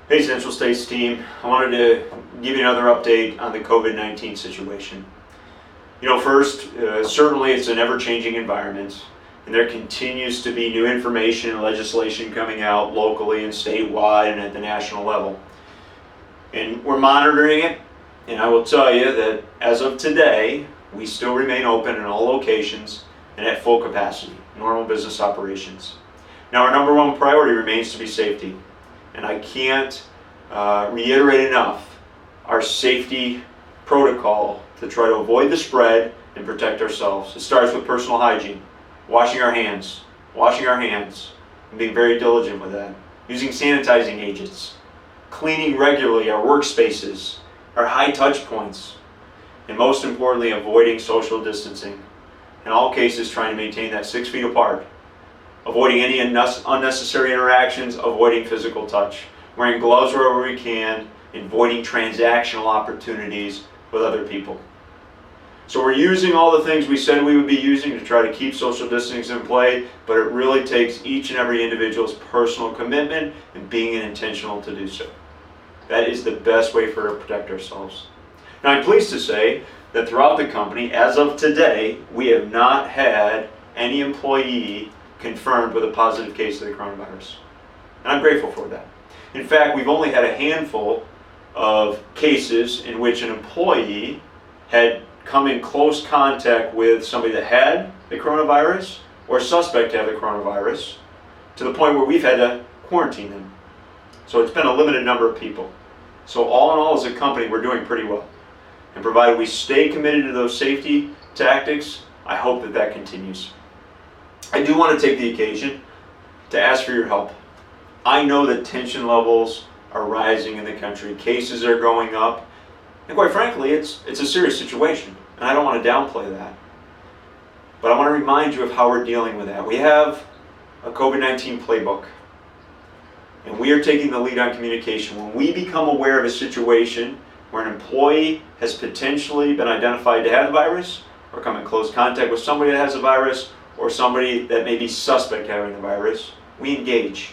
Hey Central States team, I wanted to give you another update on the COVID-19 situation. First, certainly it's an ever-changing environment, and there continues to be new information and legislation coming out locally and statewide and at the national level. And we're monitoring it, and I will tell you that as of today, we still remain open in all locations and at full capacity, normal business operations. Now, our number one priority remains to be safety. And I can't reiterate enough our safety protocol to try to avoid the spread and protect ourselves. It starts with personal hygiene, washing our hands, and being very diligent with that. Using sanitizing agents, cleaning regularly our workspaces, our high touch points, and most importantly, avoiding social distancing. In all cases, trying to maintain that 6 feet apart. Avoiding any unnecessary interactions, avoiding physical touch, wearing gloves wherever we can, avoiding transactional opportunities with other people. So we're using all the things we said we would be using to try to keep social distancing in play, but it really takes each and every individual's personal commitment and being intentional to do so. That is the best way for us to protect ourselves. Now, I'm pleased to say that throughout the company, as of today, we have not had any employee confirmed with a positive case of the coronavirus. And I'm grateful for that. In fact, we've only had a handful of cases in which an employee had come in close contact with somebody that had the coronavirus or a suspect to have the coronavirus, to the point where we've had to quarantine them. So it's been a limited number of people. So all in all, as a company, we're doing pretty well. And provided we stay committed to those safety tactics, I hope that that continues. I do want to take the occasion to ask for your help. I know that tension levels are rising in the country. Cases are going up. And quite frankly, it's a serious situation. And I don't want to downplay that. But I want to remind you of how we're dealing with that. We have a COVID-19 playbook. And we are taking the lead on communication. When we become aware of a situation where an employee has potentially been identified to have the virus, or come in close contact with somebody that has the virus, or somebody that may be suspect having the virus, we engage.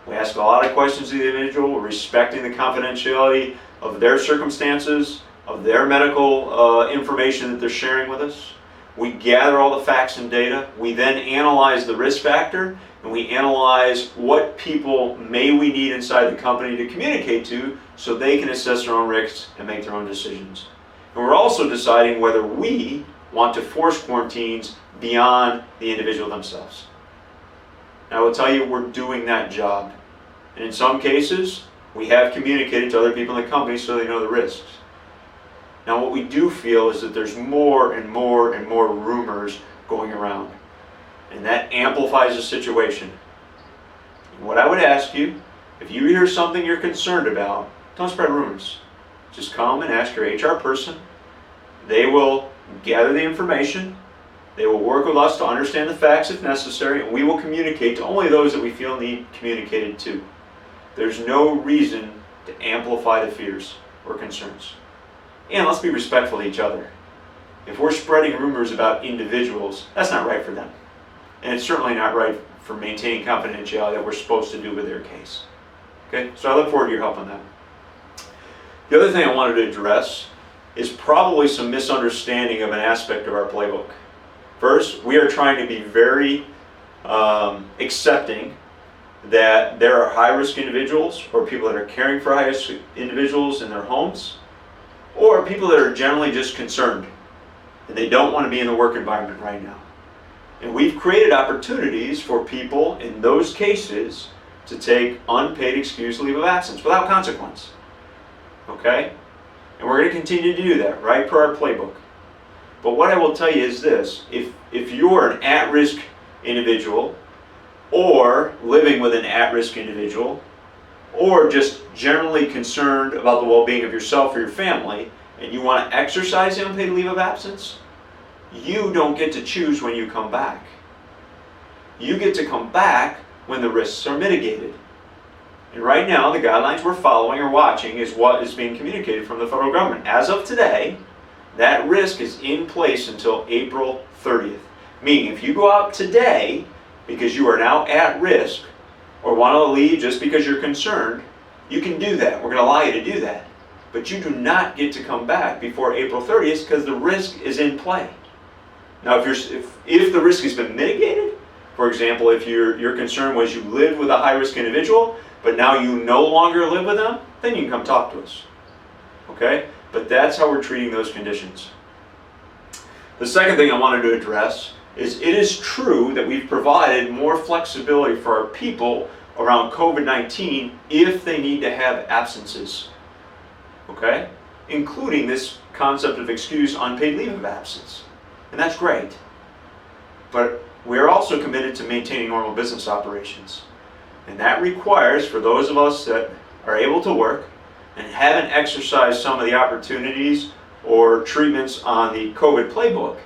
We ask a lot of questions to the individual. We're respecting the confidentiality of their circumstances, of their medical information that they're sharing with us. We gather all the facts and data. We then analyze the risk factor, and we analyze what people may we need inside the company to communicate to so they can assess their own risks and make their own decisions. And we're also deciding whether we want to force quarantines beyond the individual themselves. Now, I will tell you, we're doing that job. And in some cases, we have communicated to other people in the company so they know the risks. Now, what we do feel is that there's more and more and more rumors going around. And that amplifies the situation. And what I would ask you, if you hear something you're concerned about, don't spread rumors. Just come and ask your HR person. They will gather the information. They will work with us to understand the facts if necessary, and we will communicate to only those that we feel need communicated to. There's no reason to amplify the fears or concerns. And let's be respectful to each other. If we're spreading rumors about individuals, that's not right for them. And it's certainly not right for maintaining confidentiality that we're supposed to do with their case. Okay, so I look forward to your help on that. The other thing I wanted to address is probably some misunderstanding of an aspect of our playbook. First, we are trying to be very accepting that there are high-risk individuals or people that are caring for high-risk individuals in their homes, or people that are generally just concerned and they don't want to be in the work environment right now. And we've created opportunities for people in those cases to take unpaid excused leave of absence without consequence. Okay? And we're going to continue to do that, right, per our playbook. But what I will tell you is this: if you're an at-risk individual, or living with an at-risk individual, or just generally concerned about the well-being of yourself or your family, and you want to exercise the unpaid leave of absence, you don't get to choose when you come back. You get to come back when the risks are mitigated. And right now, the guidelines we're following or watching is what is being communicated from the federal government. As of today, that risk is in place until April 30th. Meaning, if you go out today because you are now at risk or want to leave just because you're concerned, You can do that. We're going to allow you to do that. But you do not get to come back before April 30th because the risk is in play. Now, if the risk has been mitigated, for example, if your concern was you lived with a high-risk individual, but now you no longer live with them, then you can come talk to us. Okay? But that's how we're treating those conditions. The second thing I wanted to address is it is true that we've provided more flexibility for our people around COVID-19 if they need to have absences. Okay? Including this concept of excused unpaid leave of absence. And that's great. But we're also committed to maintaining normal business operations. And that requires, for those of us that are able to work and haven't exercised some of the opportunities or treatments on the COVID playbook,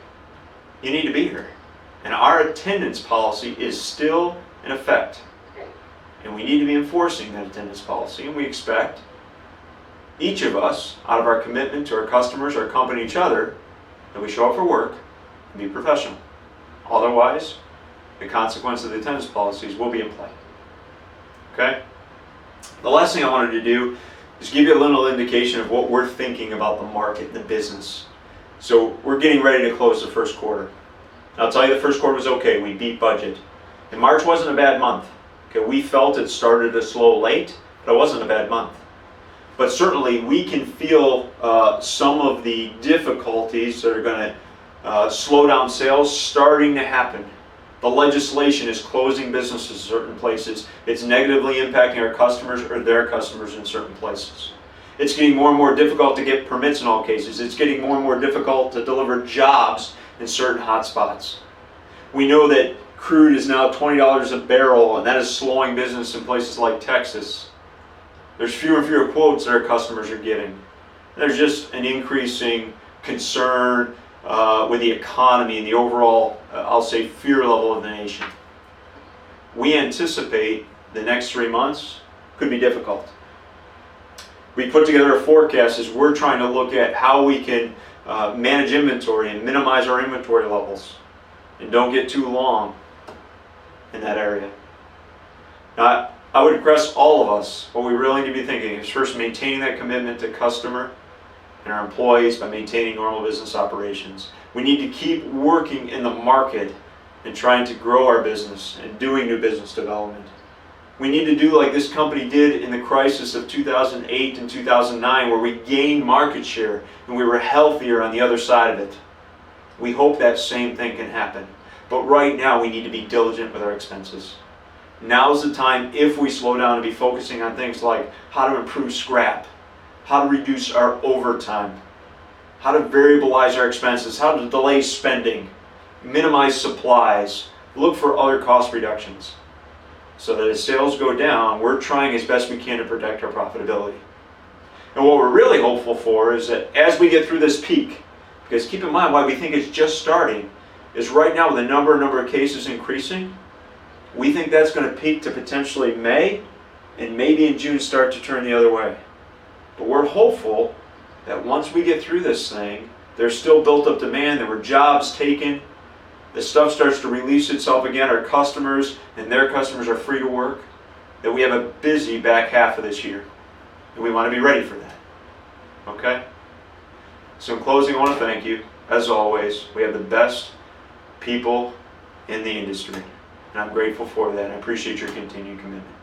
you need to be here. And our attendance policy is still in effect. And we need to be enforcing that attendance policy, and we expect each of us, out of our commitment to our customers, our company, each other, that we show up for work and be professional. Otherwise, the consequence of the attendance policies will be in play. Okay? The last thing I wanted to do is give you a little indication of what we're thinking about the market and the business. So we're getting ready to close the first quarter. I'll tell you the first quarter was okay. We beat budget. And March wasn't a bad month. Okay, we felt it started to slow late, but it wasn't a bad month. But certainly we can feel some of the difficulties that are going to slow down sales starting to happen. The legislation is closing businesses in certain places. It's negatively impacting our customers or their customers in certain places. It's getting more and more difficult to get permits in all cases. It's getting more and more difficult to deliver jobs in certain hot spots. We know that crude is now $20 a barrel, and that is slowing business in places like Texas. There's fewer and fewer quotes that our customers are getting. There's just an increasing concern with the economy and the overall, I'll say, fear level of the nation. We anticipate the next 3 months could be difficult. We put together a forecast as we're trying to look at how we can manage inventory and minimize our inventory levels and don't get too long in that area. Now, I would request all of us, what we really need to be thinking is first maintaining that commitment to customer and our employees by maintaining normal business operations. We need to keep working in the market and trying to grow our business and doing new business development. We need to do like this company did in the crisis of 2008 and 2009, where we gained market share and we were healthier on the other side of it. We hope that same thing can happen. But right now we need to be diligent with our expenses. Now's the time, if we slow down, to be focusing on things like how to improve scrap, how to reduce our overtime, how to variabilize our expenses, how to delay spending, minimize supplies, look for other cost reductions. So that as sales go down, we're trying as best we can to protect our profitability. And what we're really hopeful for is that as we get through this peak, because keep in mind why we think it's just starting, is right now with the number of cases increasing, we think that's going to peak to potentially May, and maybe in June start to turn the other way. But we're hopeful that once we get through this thing, there's still built up demand, there were jobs taken, the stuff starts to release itself again, our customers and their customers are free to work, that we have a busy back half of this year. And we want to be ready for that. Okay? So in closing, I want to thank you. As always, we have the best people in the industry. And I'm grateful for that. I appreciate your continued commitment.